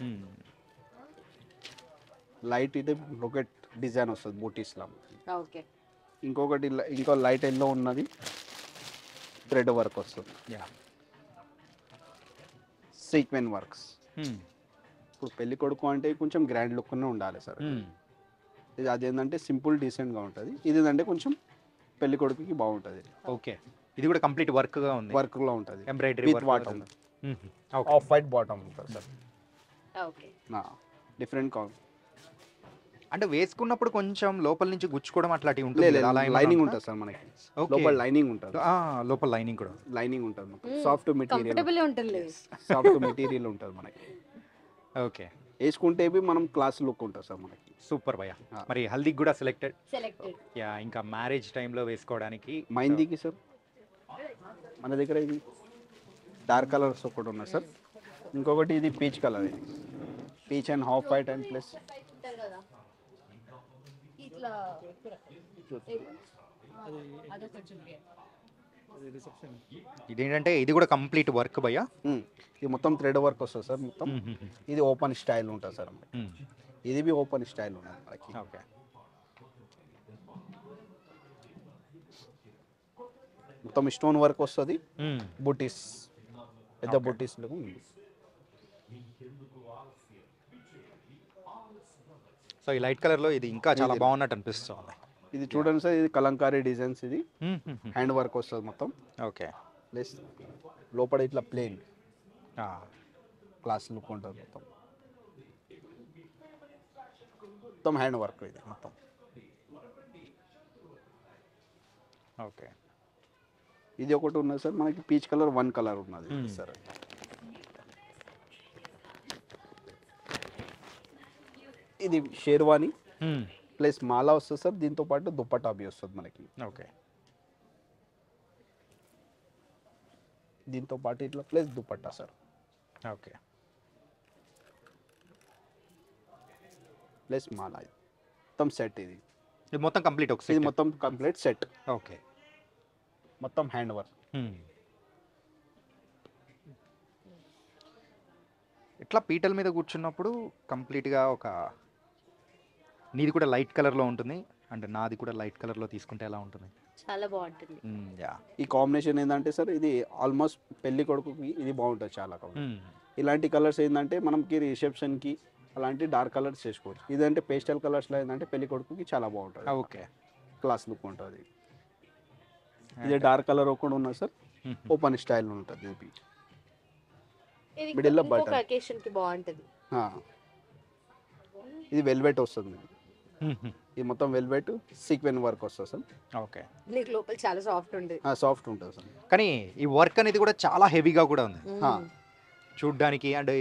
[SPEAKER 5] లైట్ ఇది రొకెట్ డిజైన్ వస్తుంది బూటీస్లా.
[SPEAKER 3] ఓకే.
[SPEAKER 5] ఇంకొకటి ఇంకో లైట్ ఎల్లో ఉన్నది, థ్రెడ్ వర్క్ వస్తుంది,
[SPEAKER 2] యా.
[SPEAKER 5] Sequin works. ఇప్పుడు పెళ్లి కొడుకు అంటే కొంచెం గ్రాండ్ లుక్నే ఉండాలి సార్. ఇది అదేంటంటే సింపుల్ డీసెంట్గా ఉంటుంది. ఇది అంటే కొంచెం పెళ్లి కొడుకుకి బాగుంటుంది.
[SPEAKER 2] ఓకే, ఇది కూడా కంప్లీట్ వర్క్గా ఉంది,
[SPEAKER 5] వర్క్లో ఉంటుంది
[SPEAKER 2] embroidery
[SPEAKER 5] with bottom,
[SPEAKER 2] okay.
[SPEAKER 5] Off white bottom ఉంటుంది సార్.
[SPEAKER 3] ఓకే.
[SPEAKER 5] డిఫరెంట్
[SPEAKER 2] అంటే వేసుకున్నప్పుడు కొంచెం లోపల నుంచి గుచ్చుకోవడం అట్లాంటివి ఉంటుంది కదా, అలా ఏమన్నా
[SPEAKER 5] లైనింగ్
[SPEAKER 2] ఉంటుందా?
[SPEAKER 5] ఉంటుంది సార్ మనకి.
[SPEAKER 2] Okay.
[SPEAKER 5] లోపల లైనింగ్ ఉంటుంది,
[SPEAKER 2] లోపల లైనింగ్ కూడా.
[SPEAKER 5] లైనింగ్ ఉంటుంది మొత్తం. సాఫ్ట్ మెటీరియల్,
[SPEAKER 3] కంఫర్టబుల్ ఉంటుంది.
[SPEAKER 5] సాఫ్ట్ మెటీరియల్ ఉంటుంది మనకి.
[SPEAKER 2] ఓకే,
[SPEAKER 5] వేసుకుంటే మనం క్లాస్ లుక్ ఉంటుంది సార్ మనకి.
[SPEAKER 2] సూపర్ భయ్యా. మరి హల్దీకి కూడా సెలెక్టెడ్.
[SPEAKER 3] సెలెక్టెడ్.
[SPEAKER 2] యా, ఇంకా మ్యారేజ్ టైంలో వేసుకోవడానికి.
[SPEAKER 5] మైందీకి సార్ మన దగ్గర ఇది డార్క్ కలర్స్ ఒకటి ఉన్నాయి సార్. ఇంకొకటి ఇది పీచ్ కలర్, ఇది peach and half white and plus
[SPEAKER 3] ఇట్లా
[SPEAKER 2] ఇదేంటంటే ఇది కూడా కంప్లీట్ వర్క్ భయ్యా.
[SPEAKER 5] ఇది మొత్తం థ్రెడ్ వర్క్ వస్తుంది సార్ మొత్తం. ఇది ఓపెన్ స్టైల్ ఉంటుంది సార్. ఇది బి ఓపెన్ స్టైల్ ఉన్నది మనకి.
[SPEAKER 2] ఓకే,
[SPEAKER 5] మొత్తం స్టోన్ వర్క్ వస్తుంది, బుటీస్, పెద్ద బుటీస్.
[SPEAKER 2] సో ఈ లైట్ కలర్లో ఇది ఇంకా చాలా బాగున్నట్టు అనిపిస్తుంది.
[SPEAKER 5] ఇది చూడండి సార్, ఇది కలంకారీ డిజైన్స్. ఇది హ్యాండ్ వర్క్ వస్తుంది మొత్తం.
[SPEAKER 2] ఓకే,
[SPEAKER 5] ప్లస్ లోపల ఇట్లా ప్లేన్ క్లాస్ లుక్ ఉంటుంది మొత్తం. మొత్తం హ్యాండ్ వర్క్ ఇది మొత్తం.
[SPEAKER 2] ఓకే,
[SPEAKER 5] ఇది ఒకటి ఉన్నది సార్ మనకి, పీచ్ కలర్ 1 కలర్ ఉన్నది సార్.
[SPEAKER 6] ఇది షేర్వాణి ప్లస్ మాలా వస్తుంది సార్, దీంతో పాటు దుప్పట్టా బి వస్తుంది మనకి.
[SPEAKER 2] ఓకే.
[SPEAKER 6] దీంతో పాటు ఇట్లా plus dupatta sir.
[SPEAKER 2] Okay.
[SPEAKER 6] Plus మాలా ఇది మొత్తం సెట్. ఇది
[SPEAKER 2] మొత్తం కంప్లీట్ ఒక
[SPEAKER 6] ఇది మొత్తం కంప్లీట్ సెట్.
[SPEAKER 2] ఓకే.
[SPEAKER 6] మొత్తం హ్యాండ్ వర్క్.
[SPEAKER 2] ఇట్లా పీటల మీద కూర్చున్నప్పుడు కంప్లీట్గా ఒక నీది కూడా లైట్ కలర్లో ఉంటుంది అండ్ నాది కూడా లైట్ కలర్లో తీసుకుంటే ఎలా ఉంటుంది?
[SPEAKER 3] చాలా బాగుంటుంది.
[SPEAKER 2] యా.
[SPEAKER 6] ఈ కాంబినేషన్ ఏంటంటే సార్ ఇది ఆల్మోస్ట్ పెళ్లి కొడుకుకి ఇది బాగుంటుంది చాలా. ఇలాంటి కలర్స్ ఏంటంటే మనకి రిసెప్షన్కి అలాంటి డార్క్ కలర్స్ చేసుకోవచ్చు. ఇదంటే పేస్టల్ కలర్స్లో ఏంటంటే పెళ్లి కొడుకుకి చాలా బాగుంటుంది.
[SPEAKER 2] ఓకే.
[SPEAKER 6] క్లాస్ లుక్ ఉంటుంది. ఇది డార్క్ కలర్ ఒకటి ఉన్నది సార్, ఓపెన్ స్టైల్ ఉంటుంది.
[SPEAKER 3] ఇది
[SPEAKER 6] మిడిల్లో
[SPEAKER 3] ఇంకొక
[SPEAKER 6] బటన్.
[SPEAKER 3] అకేషన్ కి బాగుంటుంది.
[SPEAKER 6] ఇది వెల్వెట్ వస్తుంది. ఇది మొత్తం వెల్వెట్ సీక్వెన్ వర్క్ వస్తుంది సార్.
[SPEAKER 2] ఓకే.
[SPEAKER 3] నీకు లోపల చాలా సాఫ్ట్ ఉంటుంది.
[SPEAKER 6] సాఫ్ట్ ఉంటుంది సార్.
[SPEAKER 2] కానీ ఈ వర్క్ అనేది కూడా చాలా హెవీగా కూడా ఉంది చూడ్డానికి అండ్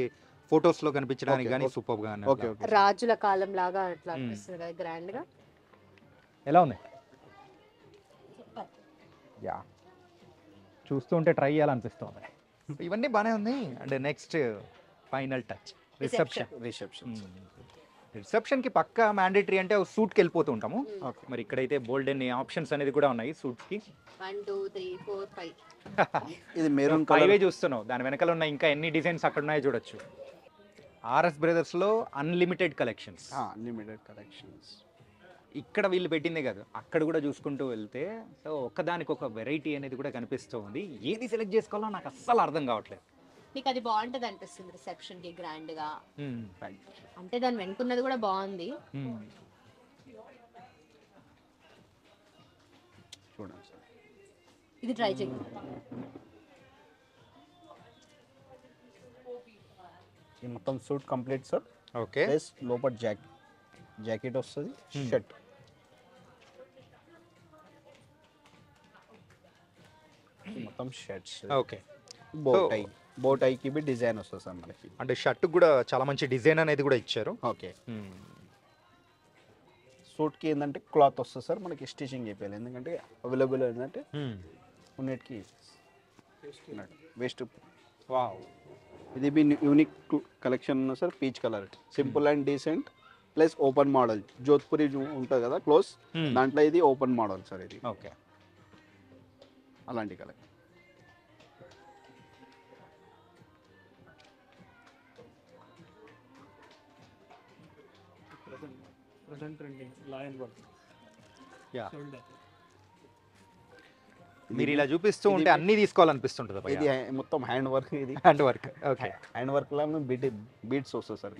[SPEAKER 2] ఫొటోస్లో కనిపించడానికి కానీ సూపర్గా.
[SPEAKER 6] ఓకే.
[SPEAKER 3] రాజుల కాలం లాగా అట్లా అనిపిస్తుంది కదా గ్రాండ్ గా.
[SPEAKER 2] ఎలా ఉంది? యా, చూస్తుంటే ట్రై చేయాలనిపిస్తుంది. ఇవన్నీ బాగానే ఉంది. And next final touch reception. రిసెప్షన్కి పక్కా మ్యాండేటరీ అంటే సూట్కి వెళ్ళిపోతూ ఉంటాము. మరి ఇక్కడైతే బోల్డ్ అన్ని ఆప్షన్స్ అనేది కూడా ఉన్నాయి సూట్స్కి.
[SPEAKER 3] 1 2 3 4 5
[SPEAKER 6] ఇది మెరూన్
[SPEAKER 2] ఫైవే
[SPEAKER 6] కలర్
[SPEAKER 2] చూస్తున్నావు. దాని వెనకాల ఉన్న ఇంకా ఎన్ని డిజైన్స్ అక్కడ ఉన్నాయో చూడొచ్చు. ఆర్ఎస్ బ్రదర్స్లో అన్లిమిటెడ్ కలెక్షన్స్.
[SPEAKER 6] Limited collections.
[SPEAKER 2] ఇక్కడ వీళ్ళు పెట్టిందే కాదు, అక్కడ కూడా చూసుకుంటూ వెళ్తే సో ఒక్కదానికి ఒక వెరైటీ అనేది కూడా కనిపిస్తూ ఉంది. ఏది సెలెక్ట్ చేసుకోవాలో నాకు అస్సలు అర్థం కావట్లేదు.
[SPEAKER 3] నీకు అది బాగుంటది అనిపిస్తుంది రిసెప్షన్ కి గ్రాండ్ గా. అంటే దాని వెనుకున్నది కూడా బాగుంది.
[SPEAKER 6] చూడండి సార్,
[SPEAKER 3] ఇది ట్రై చేయి.
[SPEAKER 6] ఇది మొత్తం suit complete sir.
[SPEAKER 2] Okay.
[SPEAKER 6] Plus లోపల జాకెట్ వస్తుంది, షర్ట్. మొత్తం షర్ట్స్.
[SPEAKER 2] ఓకే.
[SPEAKER 6] బో టైకి బి డిజైన్ వస్తుంది సార్ మనకి.
[SPEAKER 2] అంటే షర్ట్ కూడా చాలా మంచి డిజైన్ అనేది కూడా ఇచ్చారు.
[SPEAKER 6] ఓకే. సూట్కి ఏంటంటే క్లాత్ వస్తుంది సార్, మనకి స్టిచింగ్ చెప్పాలి. ఎందుకంటే అవైలబుల్ ఏంటంటే ఉన్నటికి వేస్ట్.
[SPEAKER 2] వావ్.
[SPEAKER 6] ఇది బి యూనిక్ కలెక్షన్ ఉన్న sir. Peach colour, simple and decent plus open model. Jodhpuri ఉంటుంది కదా క్లోజ్, దాంట్లో ఇది ఓపెన్ మోడల్ సార్. ఇది
[SPEAKER 2] ఓకే.
[SPEAKER 6] అలాంటి కలెక్షన్.
[SPEAKER 2] యా. మీరు ఇలా చూపిస్తూ ఉంటే అన్ని తీసుకోవాలనిపిస్తుంటుంది.
[SPEAKER 6] ఇది మొత్తం హ్యాండ్ వర్క్. ఇది
[SPEAKER 2] hand work. Okay.
[SPEAKER 6] Hand work లా బీట్స్ వస్తుంది సార్.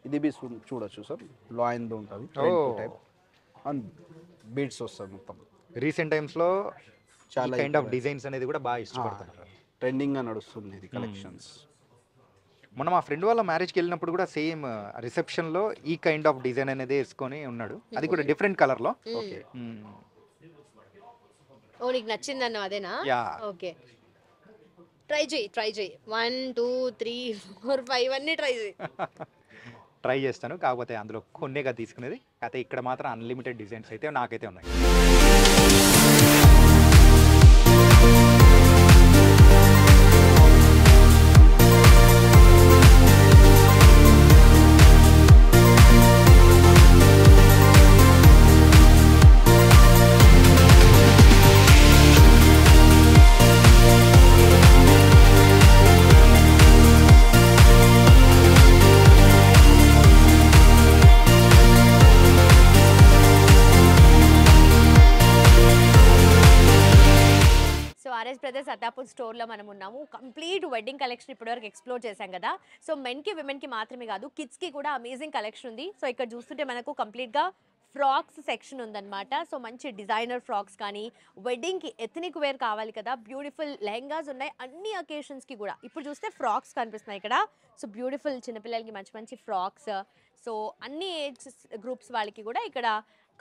[SPEAKER 6] ఇది బి చూడొచ్చు సార్, లాయిన్ ఉంటుంది టైప్ అండ్ బీట్స్ వస్తుంది మొత్తం.
[SPEAKER 2] రీసెంట్ టైమ్స్లో చాలా
[SPEAKER 6] చాలా
[SPEAKER 2] కైండ్ ఆఫ్ డిజైన్స్ అనేది కూడా బాగా ఇష్టపడుతున్నారు.
[SPEAKER 6] ట్రెండింగ్ గా నడుస్తుంది ఇది కలెక్షన్స్.
[SPEAKER 2] మనం మా ఫ్రెండ్ వాళ్ళ మ్యారేజ్కి వెళ్ళినప్పుడు కూడా సేమ్ రిసెప్షన్లో ఈ కైండ్ ఆఫ్ డిజైన్ అనేది వేసుకొని ఉన్నాడు. అది కూడా డిఫరెంట్ కలర్లో.
[SPEAKER 6] ఓకే.
[SPEAKER 3] ఓ నీకు నచ్చిందన్న అదేనా?
[SPEAKER 2] యా.
[SPEAKER 3] ఓకే, ట్రై చేయి 1 2 3 4 5 అన్నీ ట్రై చేయి.
[SPEAKER 2] ట్రై చేస్తాను, కాకపోతే అందులో కొన్నేగా తీసుకునేది. అయితే ఇక్కడ మాత్రం అన్లిమిటెడ్ డిజైన్స్ అయితే నాకైతే ఉన్నాయి.
[SPEAKER 3] ఆర్ఎస్ బ్రదర్స్ అత్తాపూర్ స్టోర్లో మనం ఉన్నాము. కంప్లీట్ వెడ్డింగ్ కలెక్షన్ ఇప్పటివరకు ఎక్స్ప్లోర్ చేశాం కదా. సో మెన్కి విమెన్కి మాత్రమే కాదు, కిడ్స్కి కూడా అమేజింగ్ కలెక్షన్ ఉంది. సో ఇక్కడ చూస్తుంటే మనకు కంప్లీట్గా ఫ్రాక్స్ సెక్షన్ ఉందన్నమాట. సో మంచి డిజైనర్ ఫ్రాక్స్ కానీ, వెడ్డింగ్కి ఎథనిక్ వేర్ కావాలి కదా, బ్యూటిఫుల్ లెహంగాస్ ఉన్నాయి అన్ని అకేషన్స్కి కూడా. ఇప్పుడు చూస్తే ఫ్రాక్స్ కనిపిస్తున్నాయి ఇక్కడ. సో బ్యూటిఫుల్ చిన్నపిల్లలకి మంచి మంచి ఫ్రాక్స్. సో అన్ని ఏజ్ గ్రూప్స్ వాళ్ళకి కూడా ఇక్కడ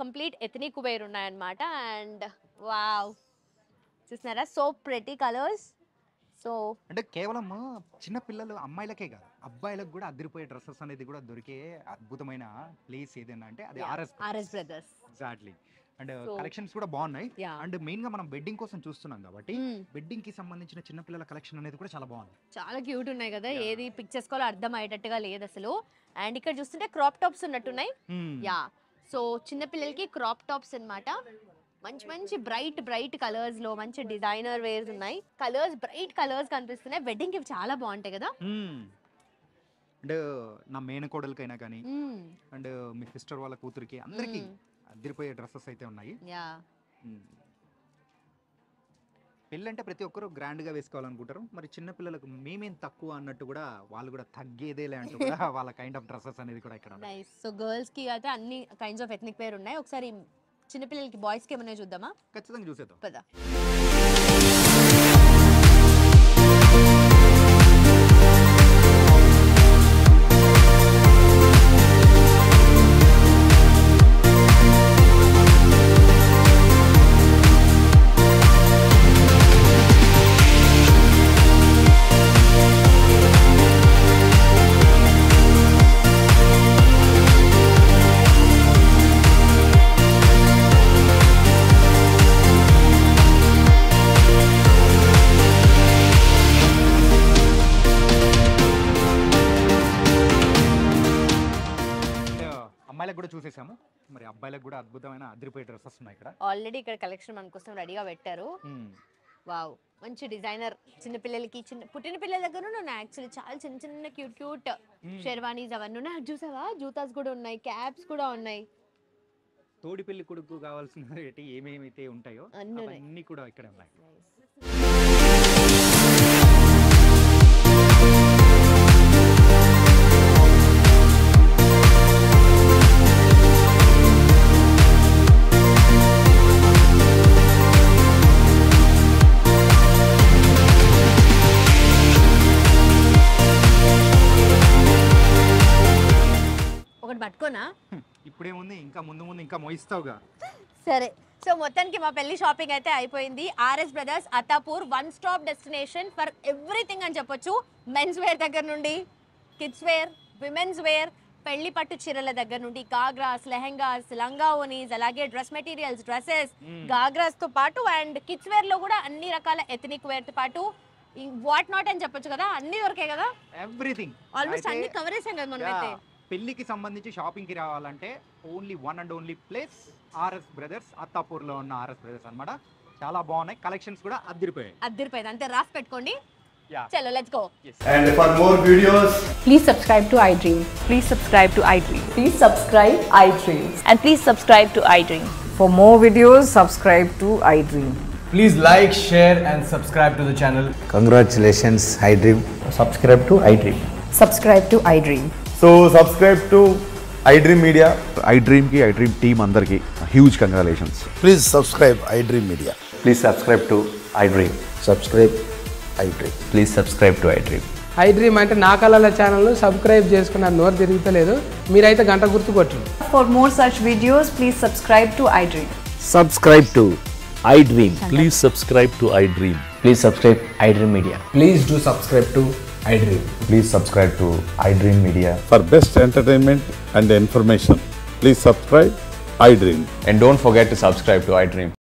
[SPEAKER 3] కంప్లీట్ ఎథనిక్ వేర్ ఉన్నాయన్నమాట. అండ్ వావ్, చూస్తున్నారా సో ప్రెటీ కలర్స్. సో
[SPEAKER 2] అంటే కేవలం చిన్న పిల్లలు అమ్మాయిలకే కాదు అబ్బాయిలకు కూడా అదిరిపోయే డ్రెస్సెస్ అనేది కూడా దొరికే అద్భుతమైన ప్లేస్ ఏదైనా అంటే అది
[SPEAKER 3] RS brothers.
[SPEAKER 2] Exactly. And collections కూడా బాగున్నాయి.
[SPEAKER 3] Yeah.
[SPEAKER 2] అండ్ మెయిన్ గా మనం వెడ్డింగ్ కోసం చూస్తున్నాం కాబట్టి వెడ్డింగ్ కి సంబంధించిన చిన్న పిల్లల కలెక్షన్ అనేది కూడా చాలా బాగుంది.
[SPEAKER 3] చాలా క్యూట్ ఉన్నాయి కదా, ఏది పిక్ చేసుకోవాలో అర్థం అయ్యేటట్టుగా లేదు అసలు. అండ్ ఇక్కడ చూస్తుంటే క్రాప్ టాప్స్ ఉన్నట్టున్నాయి. యా, సో చిన్న పిల్లలకి క్రాప్ టాప్స్ అన్నమాట. మంచి మంచి బ్రైట్ కలర్స్ లో మంచి డిజైనర్ వేర్స్ ఉన్నాయి. కలర్స్ బ్రైట్ కలర్స్ కనిపిస్తున్నాయి. వెడ్డింగ్ కి చాలా బాగుంటాయి కదా.
[SPEAKER 2] అండ్ నా మేనకోడలకైనా కానీ అండ్ మీ సిస్టర్ వాళ్ళ కూతురికి అందరికి అదిరిపోయే డ్రెస్సెస్ అయితే ఉన్నాయి. పెళ్ళి అంటే ప్రతి ఒక్కరు గ్రాండ్ గా వేసుకోవాలనుకుంటారు. మరి చిన్న పిల్లలకు మేమేం తక్కువ అన్నట్టు కూడా వాళ్ళు కూడా తగ్గేదేలే అంటూ కూడా వాళ్ళ కైండ్ ఆఫ్ డ్రెస్సెస్ అనేది కూడా ఇక్కడ ఉన్నాయి.
[SPEAKER 3] సో గర్ల్స్ కి అయితే అన్ని కైండ్స్ ఆఫ్ ఎథ్నిక్ వేర్ ఉన్నాయి. ఒకసారి చిన్నపిల్లలకి బాయ్స్ కి ఏమైనా చూద్దామా?
[SPEAKER 2] ఖచ్చితంగా చూసేద్దాం
[SPEAKER 3] పద.
[SPEAKER 2] అమ్మాయిలకు కూడా చూసేసాము. మరి అబ్బాయిలకు కూడా అద్భుతమైన అదిరిపోయే డ్రెస్సెస్ ఉన్నాయి ఇక్కడ.
[SPEAKER 3] ఆల్రెడీ ఇక్కడ కలెక్షన్ మన కోసం రెడీగా పెట్టారు. వావ్, మంచి డిజైనర్. చిన్న పిల్లలకి పుట్టిన పిల్లల దగ్గర ఉన్నాయి యాక్చువల్లీ చాలా చిన్న క్యూట్ షెర్వానీస్ అవన్నీ ఉన్నాయి. చూసావా, జూతాస్ కూడా ఉన్నాయి, క్యాప్స్ కూడా ఉన్నాయి.
[SPEAKER 2] తోడి పెళ్లి కొడుకు కావాల్సిన ఏమేమైతే ఉంటాయో అన్ని కూడా ఇక్కడ ఉన్నాయి.
[SPEAKER 3] పట్టుకోనా?
[SPEAKER 2] ఇప్పుడేముంది, ఇంకా ముందు ఇంకా మోయిస్తావుగా.
[SPEAKER 3] సరే, సో మొత్తానికి మా పెళ్లి షాపింగ్ అయితే అయిపోయింది. RS brothers Attapur one stop destination for everything అని చెప్పొచ్చు. మెన్స్ వేర్ దగ్గర నుండి కిడ్స్ వేర్, విమెన్స్ వేర్, పెళ్లి పట్టు చీరల దగ్గర నుండి గాగ్రాస్, లెహెంగాస్, లంగా ఓనీస్, అలాగే డ్రెస్ మెటీరియల్స్, డ్రెస్సెస్, గాగ్రాస్ తో పాటు అండ్ కిడ్స్ వేర్ లో కూడా అన్ని రకాల ఎథనిక్ వేర్ తో పాటు వాట్ నాట్ అని చెప్పొచ్చు కదా, అన్ని దొరికాయి కదా.
[SPEAKER 2] ఎవ్రీథింగ్
[SPEAKER 3] ఆల్మోస్ట్ అన్ని కవర్ చేసాం కదా మనం అయితే.
[SPEAKER 2] పెళ్లికి సంబంధించి షాపింగ్ కి రావాలంటే only one and only place RS brothers, Attapur లో ఉన్న ఆర్ఎస్ బ్రదర్స్ అన్నమాట. చాలా బాగున్నాయి, కలెక్షన్స్ కూడా అదిరిపోయాయి.
[SPEAKER 3] అంతే రాసి పెట్టుకోండి. చలో let's go.
[SPEAKER 7] And for more videos,
[SPEAKER 8] please subscribe to iDream.
[SPEAKER 9] Please subscribe to iDream.
[SPEAKER 8] Please subscribe iDream.
[SPEAKER 9] And please subscribe to iDream.
[SPEAKER 8] For more videos, subscribe to iDream.
[SPEAKER 7] please like, share and subscribe to the channel.
[SPEAKER 10] Congratulations, iDream.
[SPEAKER 7] Subscribe to iDream.
[SPEAKER 8] Subscribe to iDream.
[SPEAKER 7] So subscribe to iDream Media.
[SPEAKER 11] iDream team andarki huge congratulations.
[SPEAKER 10] Please subscribe iDream Media.
[SPEAKER 7] Please subscribe to iDream.
[SPEAKER 10] Subscribe iDream.
[SPEAKER 7] Please subscribe to iDream.
[SPEAKER 12] iDream అంటే నా కళల channel subscribe చేసుకున్న నోరు తిరుగుతలేదు, మీరైతే గంట గుర్తు కొట్టండి.
[SPEAKER 9] For more such videos, please subscribe to iDream.
[SPEAKER 10] Subscribe to iDream.
[SPEAKER 11] Please subscribe to iDream.
[SPEAKER 7] Please subscribe iDream Media.
[SPEAKER 12] Please do subscribe to iDream.
[SPEAKER 7] Please subscribe to iDream Media.
[SPEAKER 11] For best entertainment and information, please subscribe iDream.
[SPEAKER 7] And don't forget to subscribe to iDream.